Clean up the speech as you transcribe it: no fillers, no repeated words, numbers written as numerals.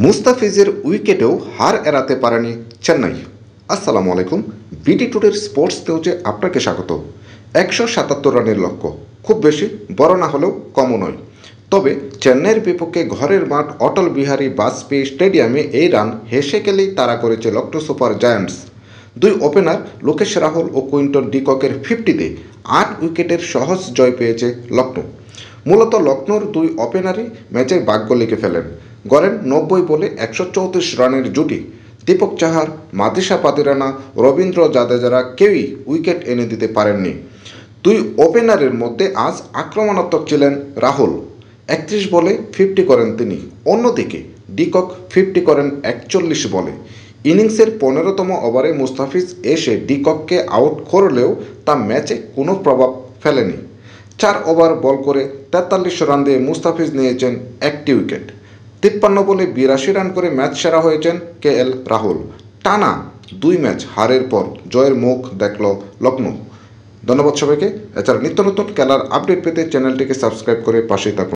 মুস্তাফিজের উইকেটেও হার এড়াতে পারেনি চেন্নাই। আসসালামু আলাইকুম, বিডি টুডের স্পোর্টস নিউজে আপনাকে স্বাগত। 177 রানের লক্ষ্য খুব বেশি, বড় না হলেও কমও নয়। তবে চেন্নাইয়ের বিপক্ষে ঘরের মাঠ অটল বিহারী বাজপেয়ী স্টেডিয়ামে এই রান হেসে গেলেই তাড়া করেছে লখনৌ সুপার জায়ান্টস। দুই ওপেনার লোকেশ রাহুল ও কুইন্টন ডিককের 50-তে 8 উইকেটের সহজ জয় পেয়েছে লখনৌ। মূলত লখনৌর দুই ওপেনারই ম্যাচের ভাগ্য লিখে ফেলেন। গড়েন 90 বলে 134 রানের জুটি দীপক চাহার, মাদিসা পাতিরানা, রবীন্দ্র জাদেজারা কেউই উইকেট এনে দিতে পারেননি। দুই ওপেনারের মধ্যে আজ আক্রমণাত্মক ছিলেন রাহুল, 31 বলে 50 করেন তিনি। অন্যদিকে ডিকক 50 করেন 41 বলে। ইনিংসের 15তম ওভারে মুস্তাফিজ এসে ডিকককে আউট করলেও তা ম্যাচে কোনো প্রভাব ফেলেনি। 4 ওভার বল করে 43 রান দিয়ে মুস্তাফিজ নিয়েছেন 1টি উইকেট। 53 বলে 82 রান করে ম্যাচ সেরা হয়েছেন কেএল রাহুল। টানা 2 ম্যাচ হারের পর জয়ের মুখ দেখল লখনৌ। ধন্যবাদ সবাইকে। এছাড়া নিত্য নতুন খেলার আপডেট পেতে চ্যানেলটিকে সাবস্ক্রাইব করে পাশেই থাকুন।